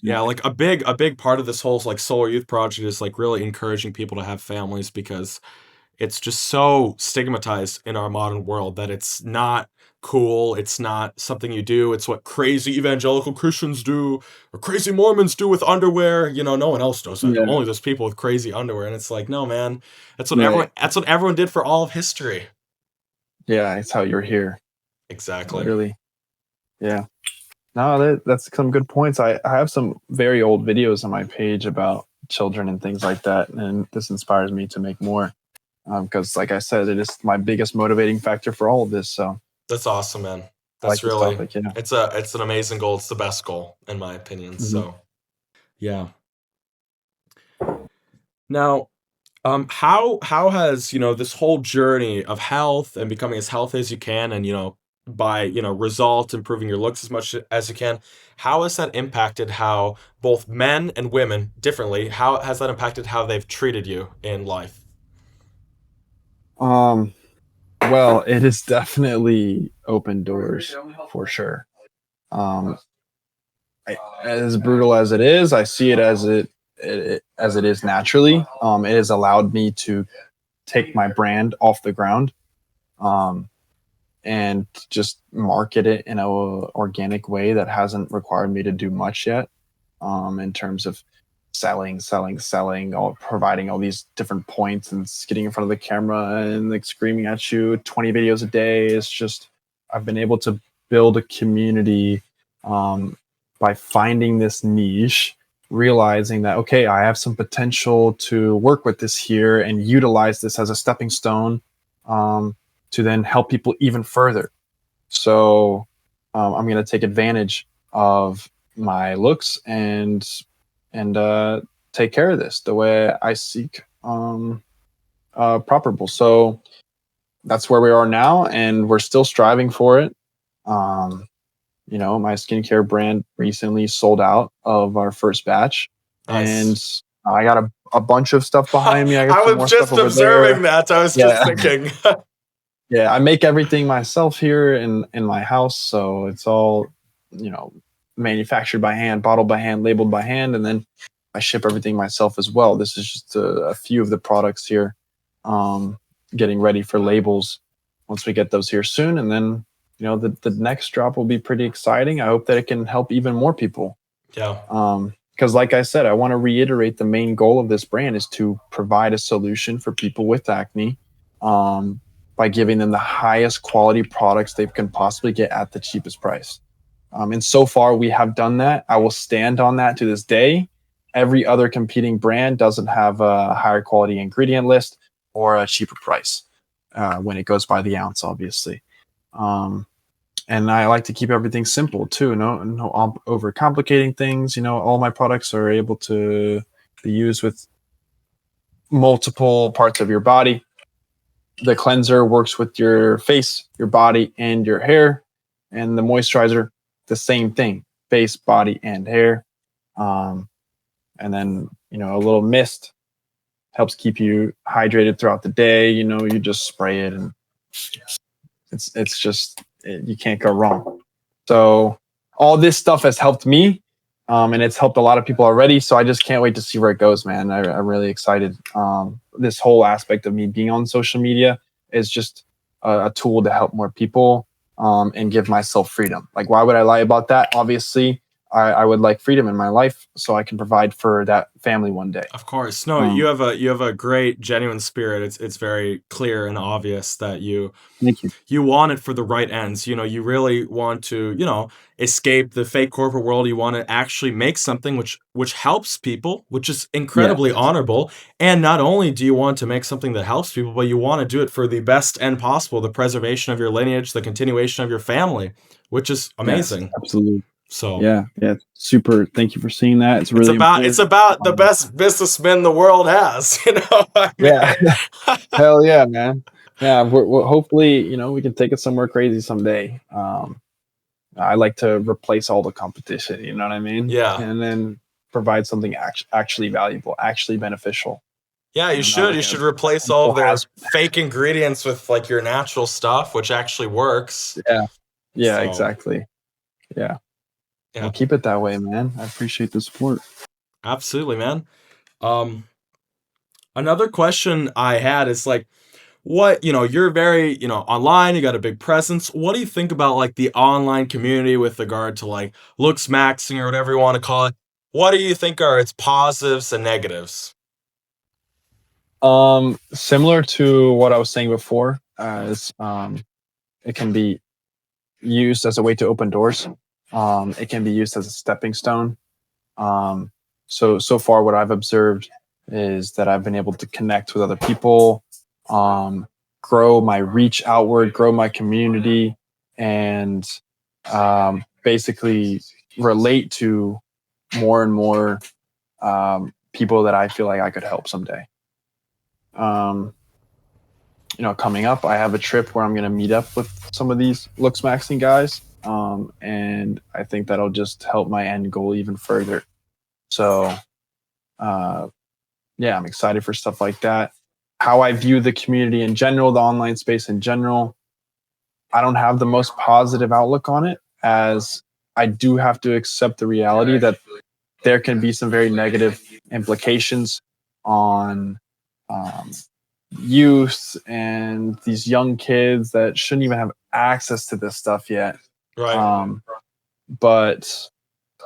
yeah, Exactly. like a big part of this whole like solar youth project is like really encouraging people to have families, because it's just so stigmatized in our modern world that it's not cool. It's not something you do. It's what crazy evangelical Christians do or crazy Mormons do with underwear. No one else does that. Yeah. Only those people with crazy underwear. And it's like, no, man, that's what everyone Right. that's what everyone did for all of history. Yeah. It's how you're here. Exactly. Literally. Yeah. No, that's some good points. I have some very old videos on my page about children and things like that, and this inspires me to make more. Because, like I said, it is my biggest motivating factor for all of this. So That's awesome, man. I like That's this really topic. Yeah. it's an amazing goal. It's the best goal in my opinion. Hmm. So, yeah. Now, how has, this whole journey of health and becoming as healthy as you can, and, by, result improving your looks as much as you can, how has that impacted how both men and women differently, how has that impacted how they've treated you in life? Um. Well, it has definitely opened doors for sure. Um. As brutal as it is, I see it as it is naturally. It has allowed me to take my brand off the ground. Um, and just market it in a organic way that hasn't required me to do much yet, in terms of selling, all providing all these different points and getting in front of the camera and like screaming at you 20 videos a day. It's just I've been able to build a community, um, by finding this niche, realizing that okay, I have some potential to work with this here and utilize this as a stepping stone, um, to then help people even further. So I'm going to take advantage of my looks and take care of this the way I seek, properable. So that's where we are now, and we're still striving for it. Um, my skincare brand recently sold out of our first batch, Nice. and I got a bunch of stuff behind me. I got I some was more stuff just over observing there. that. I was just Yeah. thinking. Yeah, I make everything myself here in my house, so it's all, you know, manufactured by hand, bottled by hand, labeled by hand, and then I ship everything myself as well. This is just a few of the products here, um, getting ready for labels once we get those here soon, and then the next drop will be pretty exciting. I hope that it can help even more people. Yeah. Because, like I said, I want to reiterate the main goal of this brand is to provide a solution for people with acne, um, by giving them the highest quality products they can possibly get at the cheapest price. And so far, we have done that. I will stand on that to this day. Every other competing brand doesn't have a higher quality ingredient list or a cheaper price, when it goes by the ounce, obviously. Um, and I like to keep everything simple too. No overcomplicating things. All my products are able to be used with multiple parts of your body. The cleanser works with your face, your body, and your hair, and the moisturizer, the same thing: face, body, and hair. Um, and then a little mist helps keep you hydrated throughout the day. You just spray it, and you can't go wrong. So all this stuff has helped me, and it's helped a lot of people already. So I just can't wait to see where it goes, man. I'm really excited. This whole aspect of me being on social media is just a tool to help more people, and give myself freedom. Like, why would I lie about that? Obviously, I would like freedom in my life so I can provide for that family one day. Of course. No, Um, you have a great genuine spirit. It's very clear and obvious that Thank you. you want it for the right ends. You know, you really want to, you know, escape the fake corporate world. You want to actually make something which helps people, which is Yeah. incredibly honorable. And not only do you want to make something that helps people, but you want to do it for the best end possible, the preservation of your lineage, the continuation of your family, which is Yes. amazing. Absolutely. So Yeah. Yeah. Super. Thank you for seeing that. It's really it's important. about the best businessman the world has, you know. I Yeah. mean, Hell yeah, man. Yeah. We're hopefully, we can take it somewhere crazy someday. I like to replace all the competition. You know what I mean? yeah. And then provide something actually valuable, actually beneficial. Yeah, you Not should. like You a should replace all chemical of their hazard. fake ingredients with like your natural stuff, which actually works. Yeah. Yeah. So, Exactly. Yeah. Well, yeah, keep it that way, man. I appreciate the support. absolutely, man. Um, Another question I had is like, what, you know, you're very, you know, online, you got a big presence. What do you think about like the online community with regard to like Looksmaxxing or whatever you want to call it? What do you think are its positives and negatives? Similar to what I was saying before, as it can be used as a way to open doors. It can be used as a stepping stone. Um, so far, what I've observed is that I've been able to connect with other people, um, grow my reach outward, grow my community, and basically relate to more and more people that I feel like I could help someday. Um, Coming up, I have a trip where I'm going to meet up with some of these Looksmaxxing guys. And I think that'll just help my end goal even further. So, uh, yeah, I'm excited for stuff like that. How I view the community in general, the online space in general, I don't have the most positive outlook on it, as I do have to accept the reality that there can be some very negative implications on um, youth and these young kids that shouldn't even have access to this stuff yet. Right. But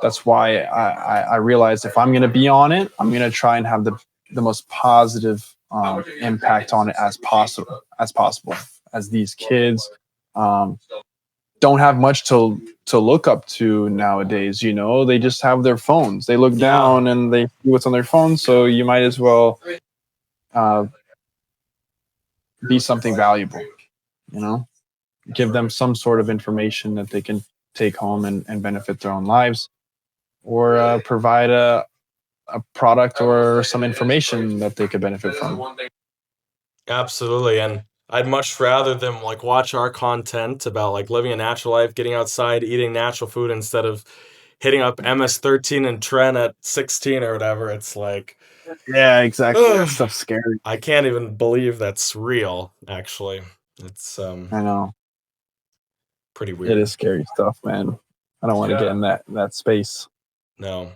that's why I realized if I'm going to be on it, I'm going to try and have the most positive impact on it as possible, as these kids um, don't have much to look up to nowadays. They just have their phones. They look Yeah. down and they see what's on their phone. So you might as well uh, be something valuable, you know, give them some sort of information that they can take home and benefit their own lives, or provide a product or some information that they could benefit from. Absolutely. And I'd much rather them like watch our content about like living a natural life, getting outside, eating natural food instead of hitting up MS-13 and Tren at 16 or whatever. It's like, Yeah, exactly. That ugh, stuff's scary. I can't even believe that's real, actually. It's I know. pretty It weird. is scary stuff, man. I don't want to get in that space. No.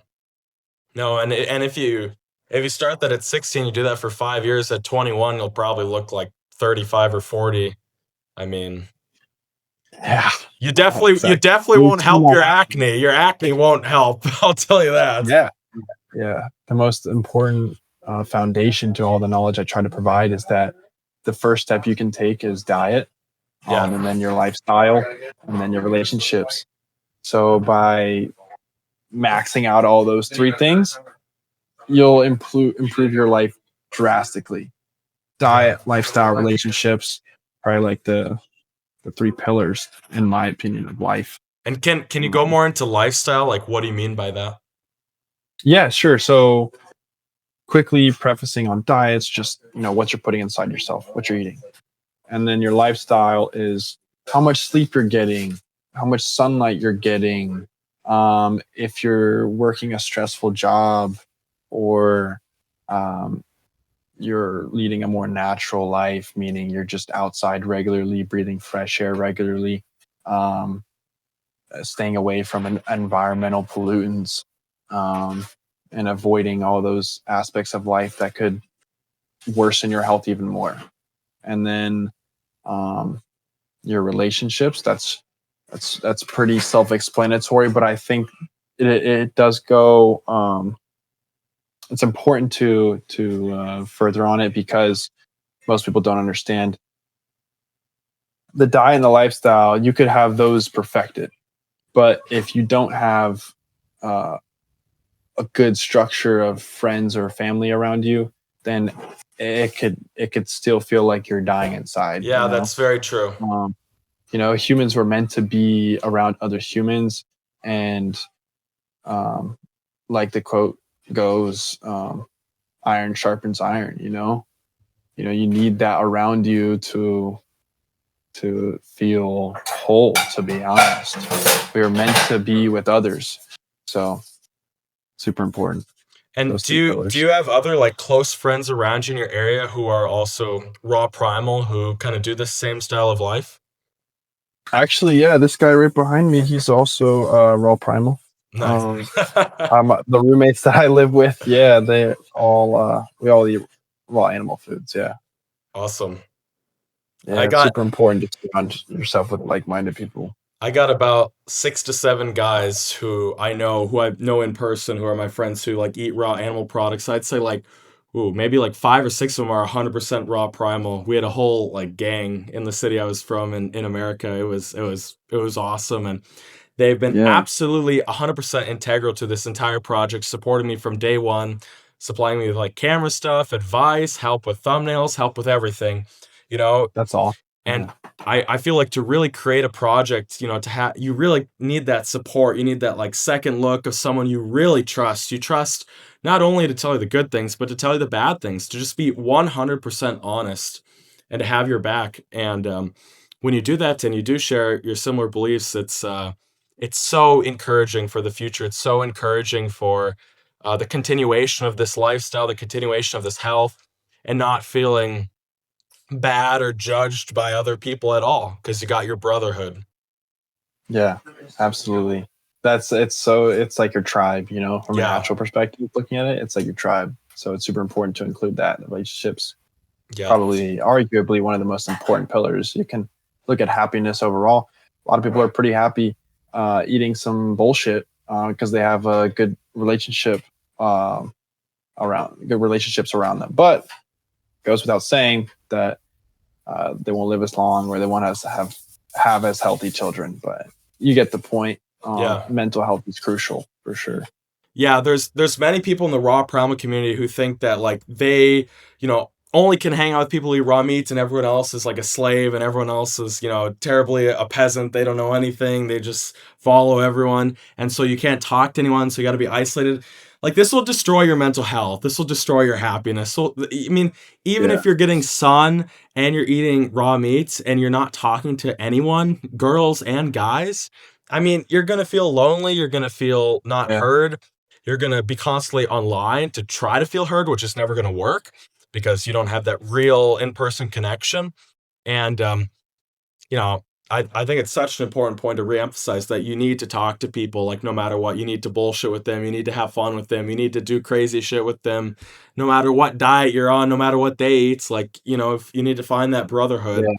No, and if you start that at 16, you do that for 5 years, at 21 you'll probably look like 35 or 40. I mean, Yeah, you exactly. definitely We've won't seen help that your happen. acne. Your acne won't help. I'll tell you that. Yeah, yeah. The most important foundation to all the knowledge I try to provide is that the first step you can take is diet, Yeah. and then your lifestyle, and then your relationships. So by maxing out all those three things, you'll improve your life drastically. Yeah. Diet, lifestyle, relationships, probably like the three pillars, in my opinion, of life. And can you go Um, more into lifestyle? Like, what do you mean by that? yeah, sure. So quickly prefacing on diets, just what you're putting inside yourself, what you're eating, and then your lifestyle is how much sleep you're getting, how much sunlight you're getting, if you're working a stressful job, or um, you're leading a more natural life, meaning you're just outside regularly, breathing fresh air regularly, um, staying away from environmental pollutants, um, and avoiding all those aspects of life that could worsen your health even more. And then um, your relationships. That's pretty self-explanatory, but I think it does go. It's important to further on it because most people don't understand the diet and the lifestyle. You could have those perfected, but if you don't have uh, a good structure of friends or family around you, then it could still feel like you're dying inside. Yeah, that's very true. Um, humans were meant to be around other humans, and um, like the quote goes, "Iron sharpens iron." You need that around you to feel whole. To be honest, we are meant to be with others, so super important. And Those do three you pillars. have other like close friends around you in your area who are also raw primal who kind of do the same style of life? Actually, yeah, this guy right behind me, he's also raw primal. Nice. Um, the roommates that I live with, yeah, they all we all eat raw animal foods. Yeah, Awesome. I yeah, it's got super important to surround yourself with like-minded people. I got about 6 to 7 guys who I know in person who are my friends who like eat raw animal products. I'd say like, ooh, maybe like 5 or 6 of them are 100% raw primal. We had a whole like gang in the city I was from in America. It was awesome, and they've been Yeah, absolutely 100% integral to this entire project, supporting me from day one, supplying me with like camera stuff, advice, help with thumbnails, help with everything. You know, that's awesome. and Yeah, I feel like to really create a project, to have you really need that support. You need that like second look of someone you really trust. You trust not only to tell you the good things, but to tell you the bad things. To just be 100% honest and to have your back. And when you do that and you do share your similar beliefs, it's so encouraging for the future. It's so encouraging for the continuation of this lifestyle, the continuation of this health, and not feeling bad or judged by other people at all because you got your brotherhood. yeah, absolutely. It's like your tribe. From a Yeah, natural perspective, looking at it, it's like your tribe. So it's super important to include that in relationships. yeah, Probably arguably one of the most important pillars. You can look at happiness overall. A lot of people are pretty happy eating some bullshit because they have a good relationship good relationships around them. But it goes without saying that they won't live as long or they won't us to have as healthy children. But you get the point. yeah. Mental health is crucial for sure. Yeah, there's many people in the raw primal community who think that like they, only can hang out with people who eat raw meats and everyone else is like a slave and everyone else is, terribly a peasant. They don't know anything. They just follow everyone. And so you can't talk to anyone, so you got to be isolated. Like this will destroy your mental health. This will destroy your happiness. So I mean, even Yeah, if you're getting sun and you're eating raw meats and you're not talking to anyone, girls and guys, I mean, you're going to feel lonely, you're going to feel not yeah, heard, you're going to be constantly online to try to feel heard, which is never going to work because you don't have that real in-person connection. And you know, I think it's such an important point to reemphasize that you need to talk to people like no matter what. You need to bullshit with them. You need to have fun with them. You need to do crazy shit with them. No matter what diet you're on, no matter what they eat, it's like, if you need to find that brotherhood. yeah,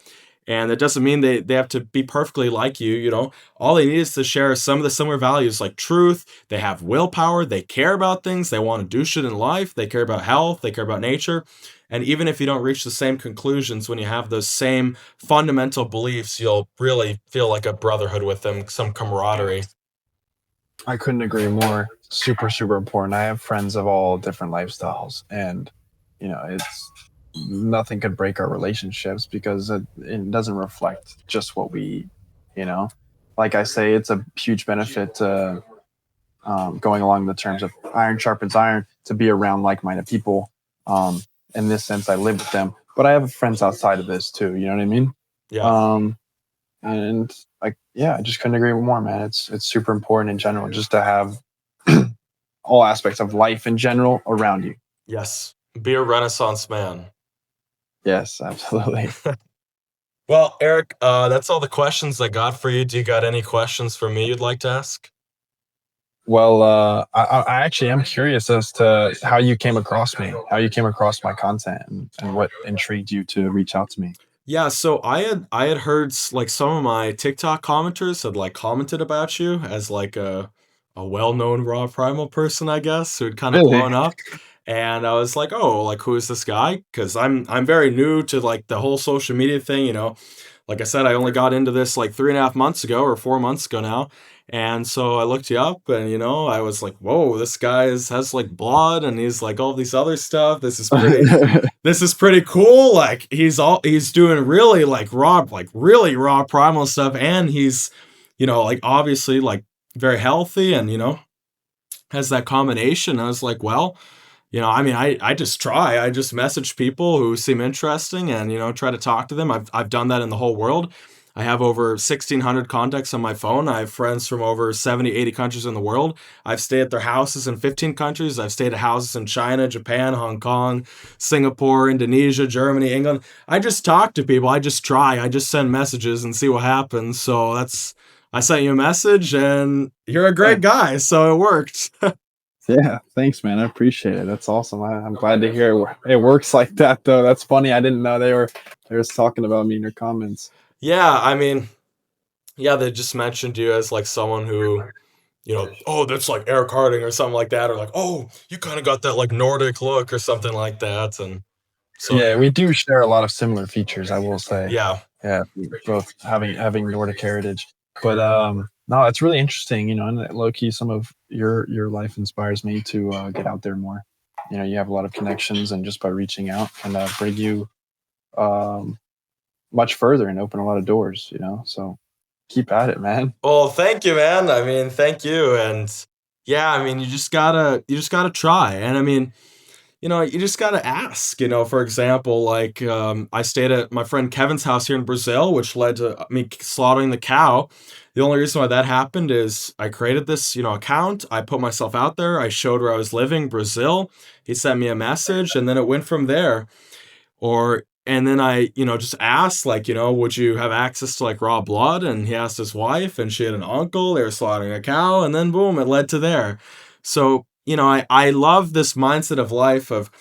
And that doesn't mean they have to be perfectly like you. All they need is to share some of the similar values like truth. They have willpower. They care about things. They want to do shit in life. They care about health. They care about nature. And even if you don't reach the same conclusions, when you have those same fundamental beliefs, you'll really feel like a brotherhood with them, some camaraderie. I couldn't agree more. Super, super important. I have friends of all different lifestyles, and it's nothing could break our relationships because it doesn't reflect just what we eat. You know, like I say, it's a huge benefit to going along the terms of iron sharpens iron to be around like-minded people. Um, in this sense, I live with them, but I have friends outside of this too. You know what I mean? Yeah. Um, and like, yeah, I just couldn't agree more, man. It's super important in general just to have all aspects of life in general around you. Yes. Be a Renaissance man. Yes, absolutely. Well, Eric, that's all the questions I got for you. Do you got any questions for me you'd like to ask? Well, I actually am curious as to how you came across me, how you came across my content, and what intrigued you to reach out to me. Yeah, so I had heard like some of my TikTok commenters had like commented about you as like a a well-known raw primal person, I guess, who had kind of Really? blown up. And I was like, oh, like who is this guy? Because I'm very new to like the whole social media thing, you know. Like I said, I only got into this like 3.5 months ago or 4 months ago now. And so I looked you up and you know, I was like, whoa, this guy has like blood and he's like all these other stuff. This is pretty cool. Like he's doing really like really raw primal stuff, and he's, you know, like obviously like very healthy and you know, has that combination. I was like, well, you know, I mean, I just try. I just message people who seem interesting and, you know, try to talk to them. I've done that in the whole world. I have over 1,600 contacts on my phone. I have friends from over 70, 80 countries in the world. I've stayed at their houses in 15 countries. I've stayed at houses in China, Japan, Hong Kong, Singapore, Indonesia, Germany, England. I just talk to people. I just try. I just send messages and see what happens. So I sent you a message and you're a Yeah. great guy. So it worked. Yeah, thanks, man. I appreciate it. That's awesome. I'm glad to hear it works like that, though. That's funny. I didn't know they were talking about me in your comments. Yeah, I mean, yeah, they just mentioned you as like someone who, you know, oh, that's like Eric Harding or something like that, or like, oh, you kind of got that like Nordic look or something like that. And so, Yeah, we do share a lot of similar features, I will say. yeah. Yeah, both having Nordic heritage. But no, it's really interesting, you know, and low key, some of your life inspires me to get out there more. You know, you have a lot of connections, and just by reaching out and bring you um, much further and open a lot of doors. You know, so keep at it, man. Well, thank you, man. I mean, thank you. And yeah, I mean, you just gotta try. And I mean, you know, you just gotta ask. You know, for example, like I stayed at my friend Kevin's house here in Brazil, which led to me slaughtering the cow. The only reason why that happened is I created this, you know, account. I put myself out there. I showed where I was living, Brazil. He sent me a message, and then it went from there. Or and then I, you know, just asked, like, you know, would you have access to like raw blood? And he asked his wife, and she had an uncle. They were slaughtering a cow, and then boom, it led to there. So, you know, I love this mindset of life of,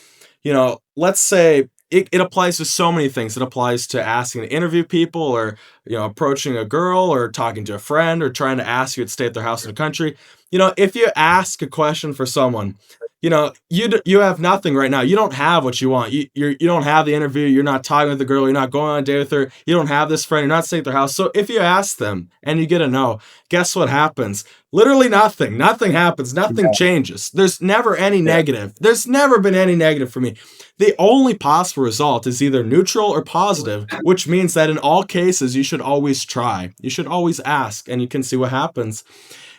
you know, let's say it applies to so many things. It applies to asking to interview people or, you know, approaching a girl or talking to a friend or trying to ask you to stay at their house in the country. You know, if you ask a question for someone, you know, you have nothing right now. You don't have what you want. You don't have the interview. You're not talking with the girl. You're not going on a date with her. You don't have this friend. You're not staying at their house. So if you ask them and you get a no, guess what happens? Literally nothing. Nothing happens. Nothing Yeah, changes. There's never any yeah, negative. There's never been any negative for me. The only possible result is either neutral or positive, which means that in all cases, you should always try. You should always ask, and you can see what happens.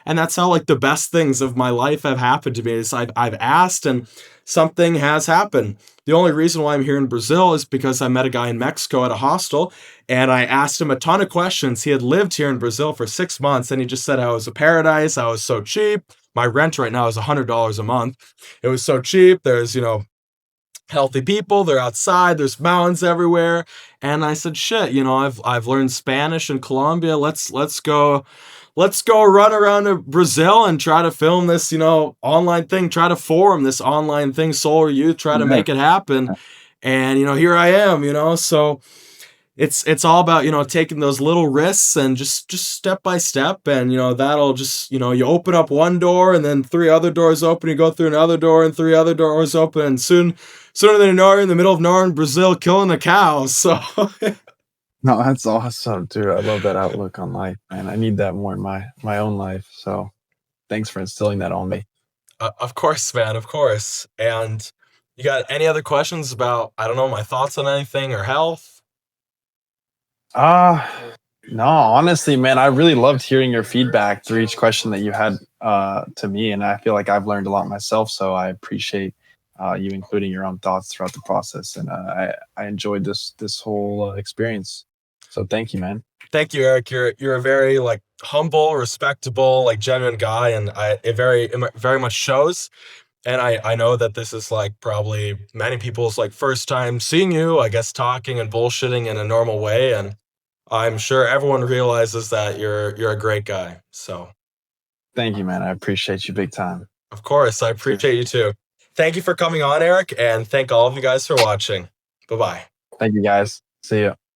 And that's how like the best things of my life have happened to me is I've asked and something has happened. The only reason why I'm here in Brazil is because I met a guy in Mexico at a hostel and I asked him a ton of questions. He had lived here in Brazil for 6 months and he just said how it was a paradise, how it was so cheap. My rent right now is $100 a month. It was so cheap. There's, you know, healthy people, they're outside, there's mountains everywhere. And I said, shit, you know, I've learned Spanish in Colombia. Let's go run around to Brazil and try to film this, you know, online thing, try to form this online thing, Solar Youth, try to yeah. make it happen. And, you know, here I am, you know, so it's all about, you know, taking those little risks and just step by step. And, you know, that'll just, you know, you open up one door and then three other doors open, you go through another door and three other doors open. And sooner than you know, you're in the middle of nowhere in Brazil killing a cow. So No, that's awesome, dude. I love that outlook on life, man. I need that more in my own life. So thanks for instilling that on me. Of course, man, of course. And you got any other questions about, I don't know, my thoughts on anything or health? Uh no, honestly, man, I really loved hearing your feedback through each question that you had to me, and I feel like I've learned a lot myself. So I appreciate you including your own thoughts throughout the process, and I enjoyed this whole experience. So thank you, man. Thank you, Eric. You're a very like humble, respectable, like genuine guy, and it very much shows. And I know that this is like probably many people's like first time seeing you, I guess talking and bullshitting in a normal way, and I'm sure everyone realizes that you're a great guy. So, Thank you, man. I appreciate you big time. of course, I See ya. appreciate you too. Thank you for coming on, Eric, and thank all of you guys for watching. Bye-bye. Thank you, guys. See ya.